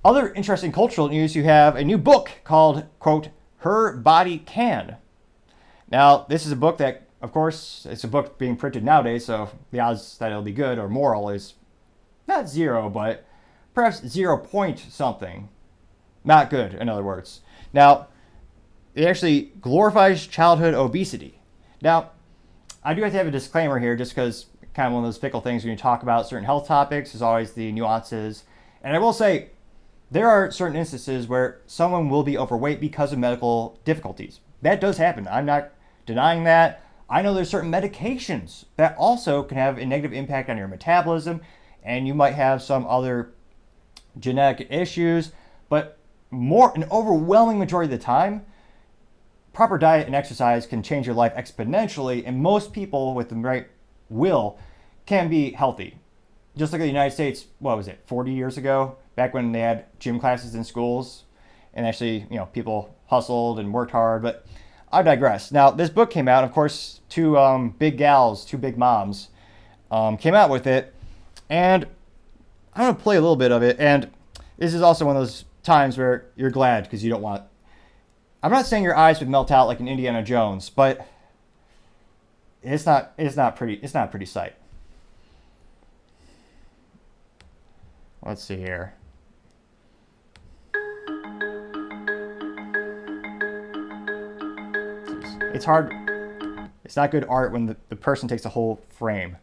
Other interesting cultural news, you have a new book called, quote, Her Body Can. Now, this is a book that, of course, it's a book being printed nowadays, so the odds that it'll be good or moral is not zero, but perhaps 0 point something. Not good, in other words. Now, it actually glorifies childhood obesity. Now, I do have to have a disclaimer here just because kind of one of those fickle things when you talk about certain health topics, there's always the nuances. And I will say, there are certain instances where someone will be overweight because of medical difficulties. That does happen. I'm not denying that. I know there's certain medications that also can have a negative impact on your metabolism, and you might have some other genetic issues, but an overwhelming majority of the time, proper diet and exercise can change your life exponentially, and most people with the right will can be healthy. Just like the United States, 40 years ago, back when they had gym classes in schools, and actually, people hustled and worked hard, but I digress. Now, this book came out, of course, two big gals, two big moms, came out with it, and I'm going to play a little bit of it, and this is also one of those times where you're glad because you don't want... I'm not saying your eyes would melt out like an Indiana Jones, but it's not a pretty sight. Let's see here. It's hard. It's not good art when the person takes a whole frame.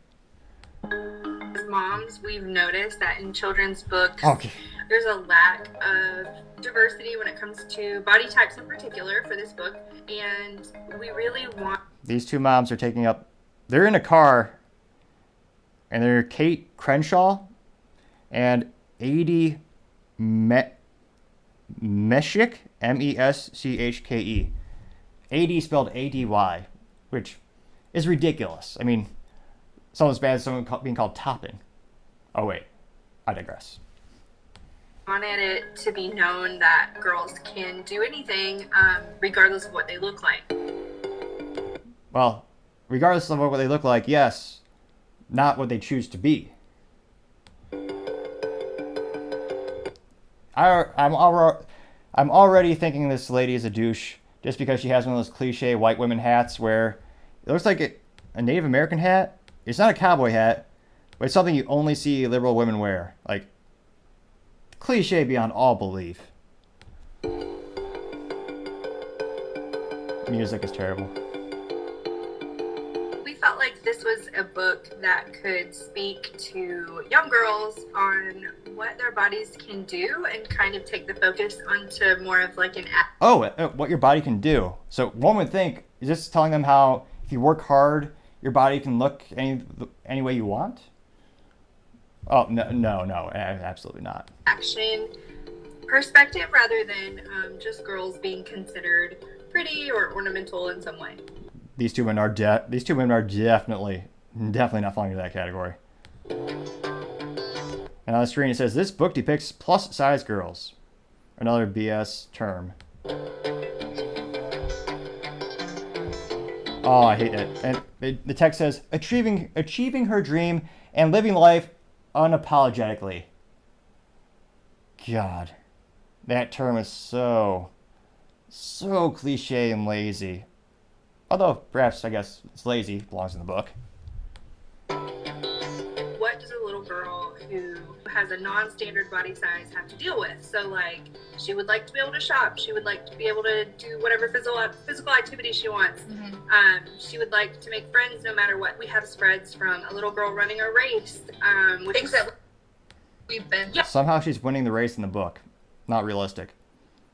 As moms, we've noticed that in children's books, Okay. there's a lack of diversity when it comes to body types in particular for this book, and we really want... These two moms are they're in a car, and they're Kate Crenshaw and Adi Meshik, Meschke. AD spelled ADY, which is ridiculous. I mean, it's almost as bad as someone being called Topping. Oh, wait. I digress. Wanted it to be known that girls can do anything, regardless of what they look like. Well, regardless of what they look like, yes, not what they choose to be. I'm already thinking this lady is a douche just because she has one of those cliche white women hats where it looks like a Native American hat. It's not a cowboy hat, but it's something you only see liberal women wear. Like, cliche beyond all belief. Music is terrible. We felt like this was a book that could speak to young girls on what their bodies can do and kind of take the focus onto more of like an... What your body can do. So one would think, is this telling them how if you work hard, your body can look any way you want? Oh, no, absolutely not. Action perspective rather than just girls being considered pretty or ornamental in some way. These two women are definitely not falling into that category. And on the screen it says, this book depicts plus-size girls. Another BS term. Oh, I hate it. And the text says, achieving her dream and living life unapologetically. God, that term is so cliche and lazy. Although, perhaps, I guess, it's lazy, belongs in the book. What does a little girl who has a non-standard body size have to deal with? So, like, she would like to be able to shop. She would like to be able to do whatever physical activity she wants. Mm-hmm. She would like to make friends no matter what. We have spreads from a little girl running a race. Things that we've been... Yeah. Somehow she's winning the race in the book. Not realistic.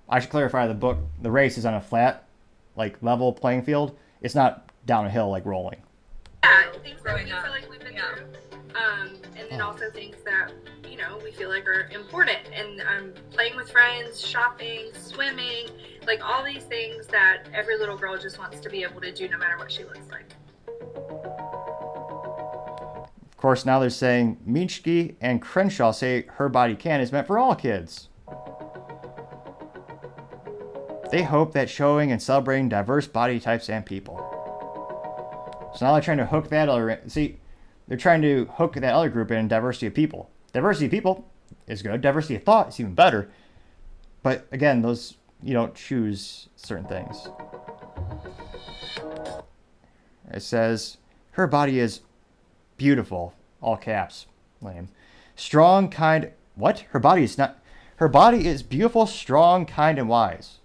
I should clarify, the race is on a flat, level playing field. It's not down a hill like rolling. Yeah, things that we feel like we've been through. And then also things that, we feel like are important. And playing with friends, shopping, swimming, all these things that every little girl just wants to be able to do no matter what she looks like. Of course, now they're saying Minsky and Crenshaw say her body can is meant for all kids. They hope that showing and celebrating diverse body types and people. So now they're trying to hook that other... See, they're trying to hook that other group in diversity of people. Diversity of people, is good. Diversity of thought is even better. But again, those, you don't choose certain things. It says, her body is beautiful, all caps, lame. Strong, kind, what? Her body is not, her body is beautiful, strong, kind, and wise.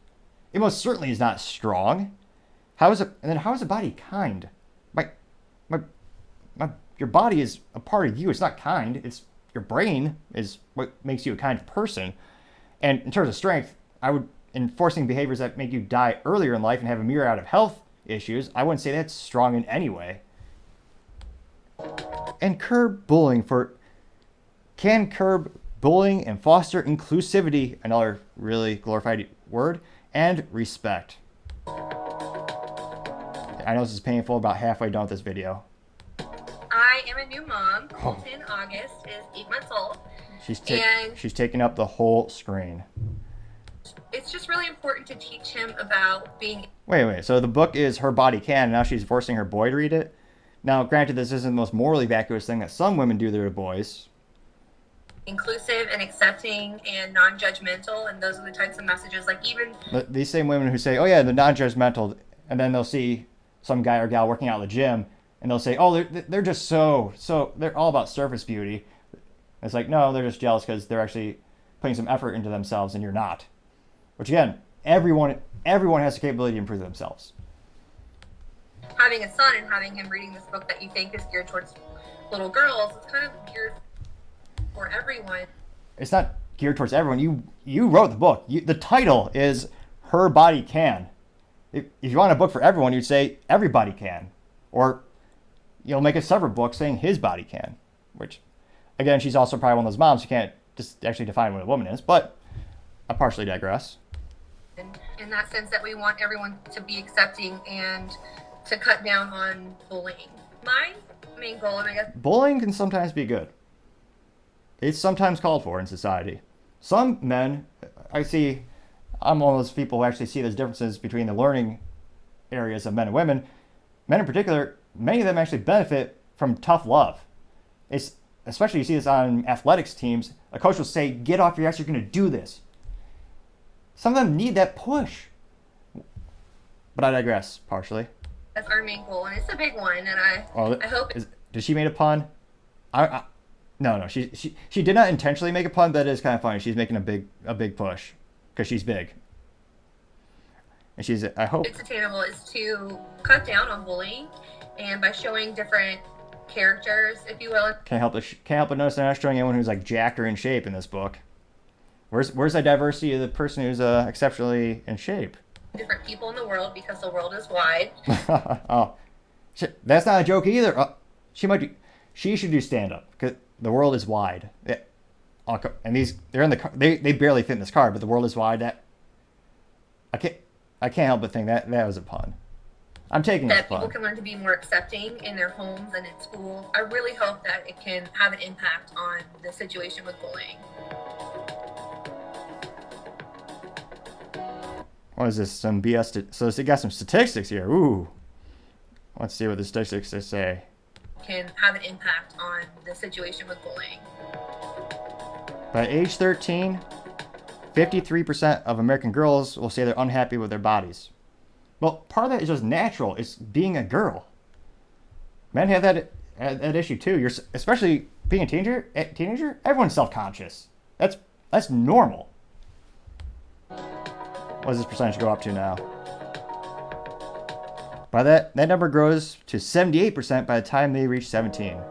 It most certainly is not strong. How is it, and then how is a body kind? Your body is a part of you. It's not kind. It's your brain is what makes you a kind of person. And in terms of strength, I would, enforcing behaviors that make you die earlier in life and have a myriad of health issues, I wouldn't say that's strong in any way. And curb bullying can curb bullying and foster inclusivity, another really glorified word, and respect. I know this is painful, about halfway done with this video. I am a new mom. Colton August is 8 months old. She's taking up the whole screen. It's just really important to teach him about being... Wait. So the book is Her Body Can, and now she's forcing her boy to read it? Now, granted, this isn't the most morally vacuous thing that some women do to their boys. Inclusive and accepting and non-judgmental, and those are the types of messages, like even... These same women who say, oh yeah, they're non-judgmental, and then they'll see some guy or gal working out in the gym, and they'll say, oh, they're just so, they're all about surface beauty. It's like, no, they're just jealous because they're actually putting some effort into themselves, and you're not. Which again, everyone has the capability to improve themselves. Having a son and having him reading this book that you think is geared towards little girls, it's kind of geared for everyone. It's not geared towards everyone. You wrote the book. The title is Her Body Can. If you want a book for everyone, you'd say Everybody Can. Or you'll make a separate book saying His Body Can. Which, again, she's also probably one of those moms who can't just actually define what a woman is. But I partially digress. In that sense that we want everyone to be accepting and to cut down on bullying. My main goal, and I guess... Bullying can sometimes be good. It's sometimes called for in society. Some men, I'm one of those people who actually see those differences between the learning areas of men and women. Men in particular, many of them actually benefit from tough love. It's, especially you see this on athletics teams. A coach will say, get off your ass, you're going to do this. Some of them need that push. But I digress, partially. That's our main goal, and it's a big one, and I hope... Did she make a pun? No, she did not intentionally make a pun, but it is kind of funny. She's making a big push, because she's big. And I hope... It's attainable is to cut down on bullying, and by showing different characters, if you will. Can't help but notice they're not showing anyone who's like jacked or in shape in this book. Where's that diversity of the person who's exceptionally in shape? Different people in the world because the world is wide. Oh, shit, that's not a joke either. She should do stand up because the world is wide. Yeah. And they're in the car. They barely fit in this car, but the world is wide. I can't help but think that was a pun. I'm taking that this pun. People can learn to be more accepting in their homes and in school. I really hope that it can have an impact on the situation with bullying. What is this? Some BS. So they got some statistics here. Ooh. Let's see what the statistics say. Can have an impact on the situation with bullying. By age 13, 53% of American girls will say they're unhappy with their bodies. Well, part of that is just natural. It's being a girl. Men have that issue too. Especially being a teenager. Everyone's self-conscious. That's normal. What does this percentage go up to now? By that number grows to 78% by the time they reach 17.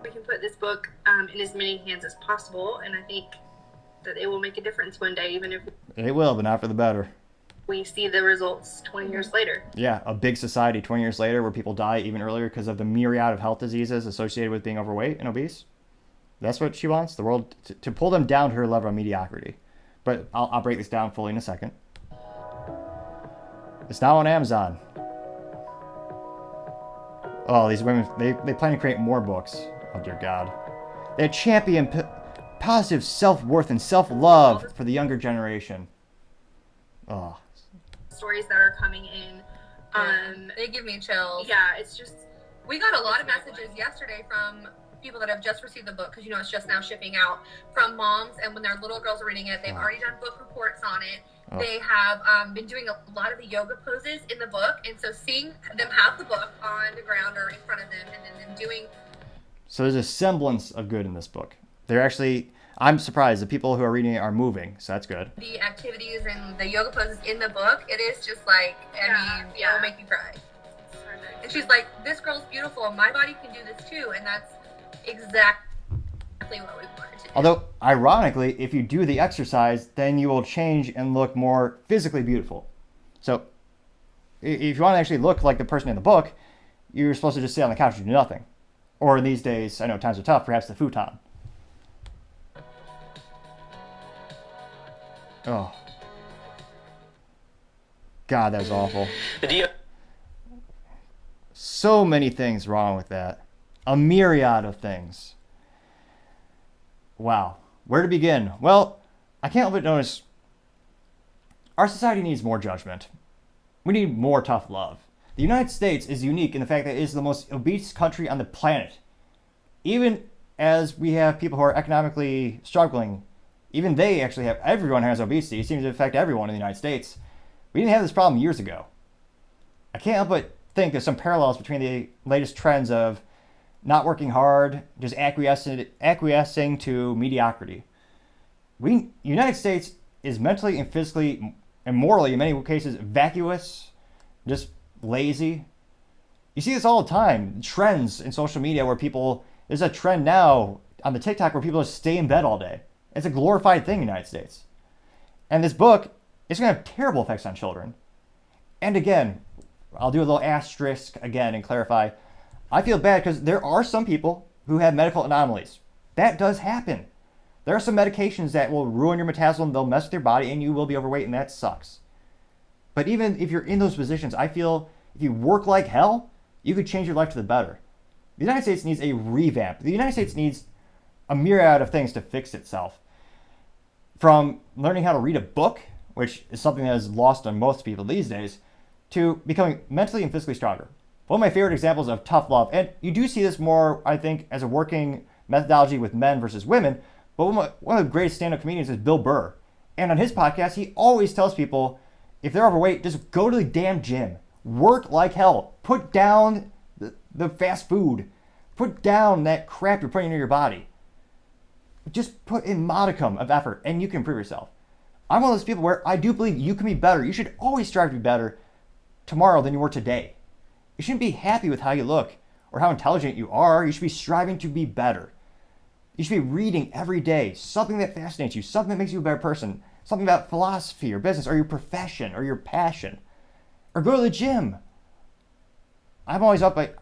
We can put this book in as many hands as possible, and I think that it will make a difference one day, even if it will, but not for the better. We see the results 20 years later. Yeah, a big society 20 years later where people die even earlier because of the myriad of health diseases associated with being overweight and obese. That's what she wants, the world to pull them down to her level of mediocrity. But I'll break this down fully in a second. It's now on Amazon. Oh, these women, they plan to create more books. Oh, dear God. They champion positive self-worth and self-love for the younger generation. Oh. Stories that are coming in, they give me chills. Yeah, it's just... We got a lot of messages yesterday from people that have just received the book, because, you know, it's just now shipping out, from moms, and when their little girls are reading it, they've already done book reports on it. They have been doing a lot of the yoga poses in the book, and so seeing them have the book on the ground or in front of them, and then them doing... So there's a semblance of good in this book. They're actually... I'm surprised the people who are reading it are moving, so that's good. The activities and the yoga poses in the book, it is just like, I mean, it'll make you cry. And she's like, this girl's beautiful, my body can do this too, and that's exactly what we wanted to do. Although, ironically, if you do the exercise, then you will change and look more physically beautiful. So, if you want to actually look like the person in the book, you're supposed to just sit on the couch and do nothing. Or in these days, I know times are tough, perhaps the futon. Oh. God, that was awful. So many things wrong with that. A myriad of things. Wow. Where to begin? Well, I can't help but notice our society needs more judgment. We need more tough love. The United States is unique in the fact that it is the most obese country on the planet. Even as we have people who are economically struggling, even they actually have, everyone has obesity. It seems to affect everyone in the United States. We didn't have this problem years ago. I can't help but think there's some parallels between the latest trends of not working hard, just acquiescing to mediocrity. United States is mentally and physically and morally, in many cases, vacuous, just lazy. You see this all the time. Trends in social media where people, there's a trend now on the TikTok where people just stay in bed all day. It's a glorified thing in the United States. And this book is going to have terrible effects on children. And again, I'll do a little asterisk again and clarify. I feel bad because there are some people who have medical anomalies. That does happen. There are some medications that will ruin your metabolism, they'll mess with your body, and you will be overweight, and that sucks. But even if you're in those positions, I feel if you work like hell, you could change your life to the better. The United States needs a revamp. The United States needs a myriad of things to fix itself. From learning how to read a book, which is something that is lost on most people these days, to becoming mentally and physically stronger. One of my favorite examples of tough love, and you do see this more, I think, as a working methodology with men versus women, but one of the greatest stand-up comedians is Bill Burr. And on his podcast, he always tells people, if they're overweight, just go to the damn gym. Work like hell. Put down the fast food. Put down that crap you're putting into your body. Just put in modicum of effort, and you can improve yourself. I'm one of those people where I do believe you can be better. You should always strive to be better tomorrow than you were today. You shouldn't be happy with how you look or how intelligent you are. You should be striving to be better. You should be reading every day something that fascinates you, something that makes you a better person, something about philosophy or business or your profession or your passion. Or go to the gym. I'm always up, and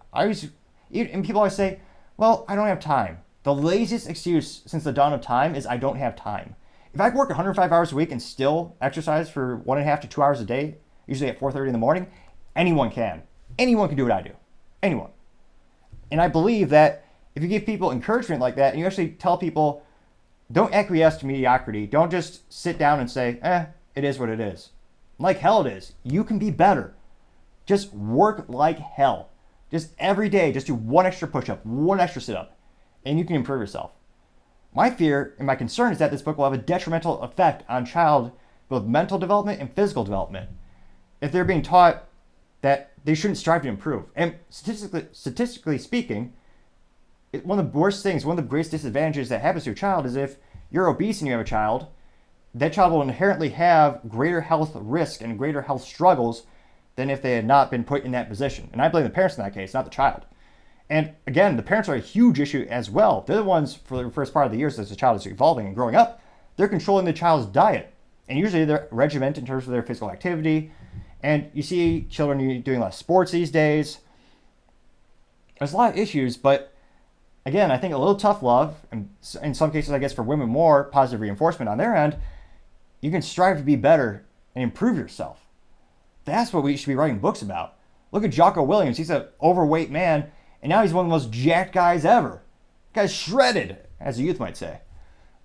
people always say, well, I don't have time. The laziest excuse since the dawn of time is I don't have time. If I work 105 hours a week and still exercise for 1.5 to 2 hours a day, usually at 4:30 in the morning, anyone can. Anyone can do what I do. Anyone. And I believe that if you give people encouragement like that, and you actually tell people, don't acquiesce to mediocrity. Don't just sit down and say, it is what it is. Like hell it is. You can be better. Just work like hell. Just every day, just do one extra push-up, one extra sit-up, and you can improve yourself. My fear and my concern is that this book will have a detrimental effect on child, both mental development and physical development. If they're being taught that they shouldn't strive to improve. And statistically speaking, one of the worst things, one of the greatest disadvantages that happens to a child is if you're obese and you have a child, that child will inherently have greater health risk and greater health struggles than if they had not been put in that position. And I blame the parents in that case, not the child. And again, the parents are a huge issue as well. They're the ones, for the first part of the years as the child is evolving and growing up, they're controlling the child's diet. And usually they're regimented in terms of their physical activity. And you see children doing a lot of sports these days. There's a lot of issues, but again, I think a little tough love, and in some cases, I guess for women more, positive reinforcement on their end, you can strive to be better and improve yourself. That's what we should be writing books about. Look at Jocko Williams. He's an overweight man, and now he's one of the most jacked guys ever. Guy's shredded, as the youth might say.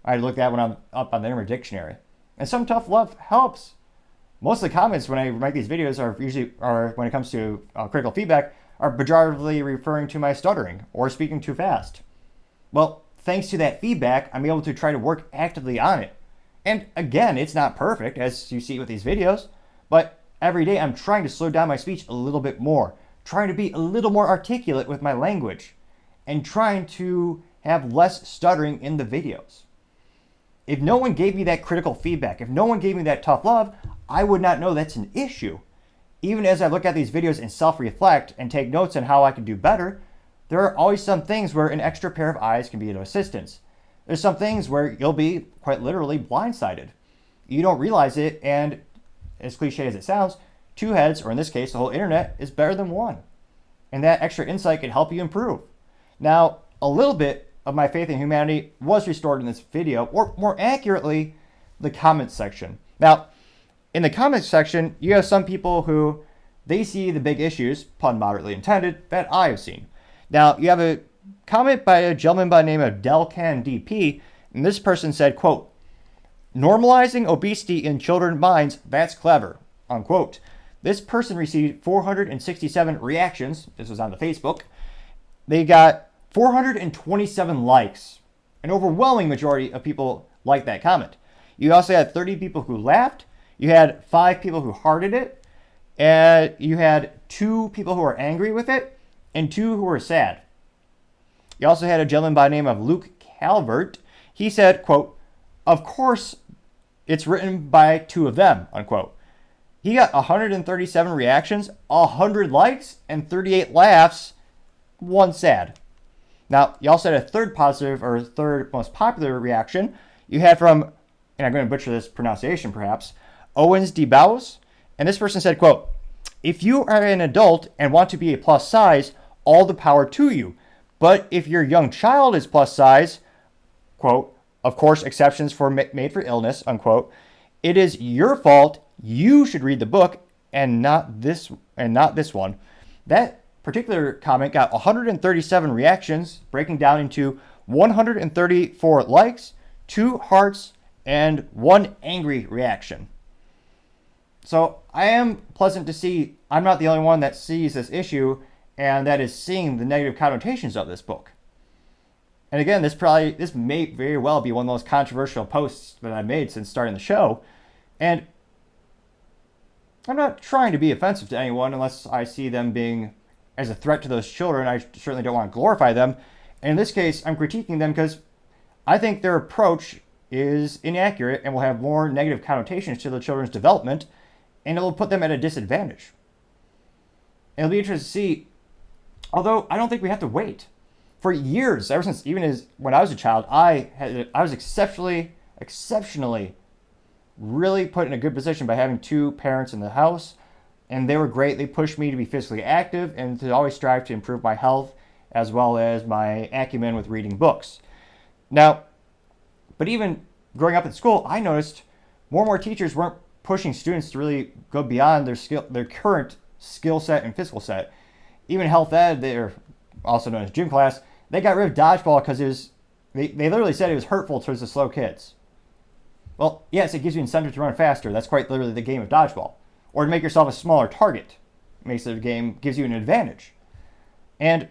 I had to look that one up on the Internet Dictionary. And some tough love helps. Most of the comments when I make these videos are when it comes to critical feedback, are pejoratively referring to my stuttering or speaking too fast. Well, thanks to that feedback, I'm able to try to work actively on it. And again, it's not perfect, as you see with these videos, but every day I'm trying to slow down my speech a little bit more, trying to be a little more articulate with my language, and trying to have less stuttering in the videos. If no one gave me that critical feedback, if no one gave me that tough love, I would not know that's an issue. Even as I look at these videos and self-reflect and take notes on how I can do better, there are always some things where an extra pair of eyes can be of assistance. There's some things where you'll be quite literally blindsided. You don't realize it, and as cliche as it sounds, two heads, or in this case, the whole internet, is better than one. And that extra insight can help you improve. Now, a little bit of my faith in humanity was restored in this video, or more accurately, the comments section. Now, in the comments section, you have some people who, they see the big issues, pun moderately intended, that I have seen. Now, you have a comment by a gentleman by the name of Delcan DP, and this person said, quote, "Normalizing obesity in children's minds, that's clever," unquote. This person received 467 reactions. This was on the Facebook. They got 427 likes. An overwhelming majority of people liked that comment. You also had 30 people who laughed. You had 5 people who hearted it. And you had 2 people who were angry with it and 2 who were sad. You also had a gentleman by the name of Luke Calvert. He said, quote, "Of course it's written by 2 of them," unquote. He got 137 reactions, 100 likes, and 38 laughs, 1 sad. Now, you also had a third positive, or third most popular reaction. You had from, and I'm going to butcher this pronunciation perhaps, Owens de Baus. And this person said, quote, "If you are an adult and want to be a plus size, all the power to you. But if your young child is plus size," quote, "of course exceptions for made for illness," unquote, "it is your fault. You should read the book and not this one." That particular comment got 137 reactions, breaking down into 134 likes, 2 hearts, and 1 angry reaction. So I am pleasant to see I'm not the only one that sees this issue and that is seeing the negative connotations of this book. And again, this may very well be one of the most controversial posts that I've made since starting the show. And I'm not trying to be offensive to anyone unless I see them being as a threat to those children. I certainly don't want to glorify them. And in this case, I'm critiquing them because I think their approach is inaccurate and will have more negative connotations to the children's development, and it will put them at a disadvantage. And it'll be interesting to see, although I don't think we have to wait. For years, ever since when I was a child, I was exceptionally really put in a good position by having 2 parents in the house, and they were great. They pushed me to be physically active and to always strive to improve my health as well as my acumen with reading books. Now, but even growing up in school, I noticed more and more teachers weren't pushing students to really go beyond their current skill set and physical set. Even health ed, they're also known as gym class, they got rid of dodgeball because they literally said it was hurtful towards the slow kids. Well, yes, it gives you incentive to run faster. That's quite literally the game of dodgeball. Or to make yourself a smaller target. Makes the game, gives you an advantage. And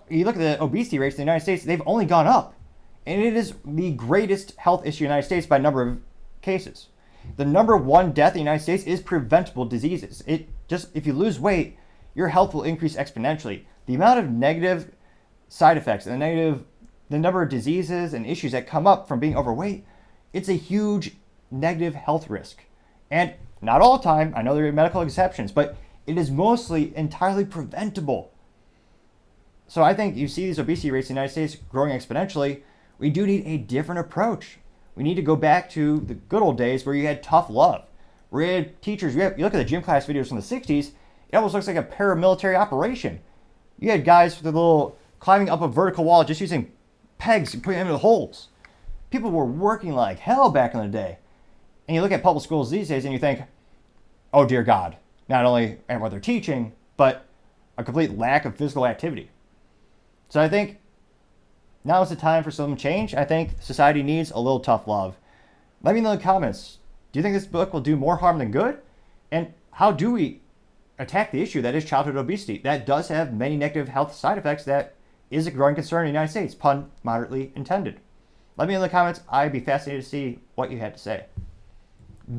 you look at the obesity rates in the United States, they've only gone up. And it is the greatest health issue in the United States by number of cases. The number 1 death in the United States is preventable diseases. If you lose weight, your health will increase exponentially. The amount of negative side effects and the number of diseases and issues that come up from being overweight, it's a huge negative health risk. And not all the time, I know there are medical exceptions, but it is mostly entirely preventable. So I think you see these obesity rates in the United States growing exponentially. We do need a different approach. We need to go back to the good old days where you had tough love. Where you had teachers, you look at the gym class videos from the 60s, it almost looks like a paramilitary operation. You had guys with a little climbing up a vertical wall just using pegs and putting them in the holes. People were working like hell back in the day. And you look at public schools these days and you think, oh dear God, not only at what they're teaching, but a complete lack of physical activity. So I think now is the time for some change. I think society needs a little tough love. Let me know in the comments. Do you think this book will do more harm than good? And how do we attack the issue that is childhood obesity? That does have many negative health side effects that is a growing concern in the United States, pun moderately intended. Let me know in the comments. I'd be fascinated to see what you had to say.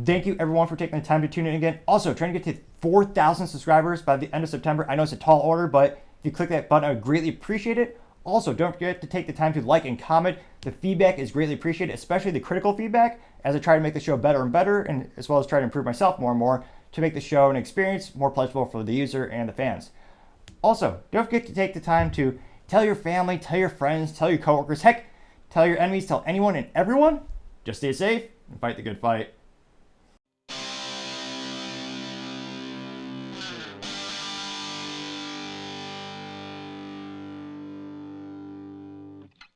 Thank you everyone for taking the time to tune in again. Also, trying to get to 4,000 subscribers by the end of September. I know it's a tall order, but if you click that button, I would greatly appreciate it. Also, don't forget to take the time to like and comment. The feedback is greatly appreciated, especially the critical feedback, as I try to make the show better and better, and as well as try to improve myself more and more to make the show an experience more pleasurable for the user and the fans. Also, don't forget to take the time to tell your family, tell your friends, tell your coworkers, heck, tell your enemies, tell anyone and everyone. Just stay safe and fight the good fight.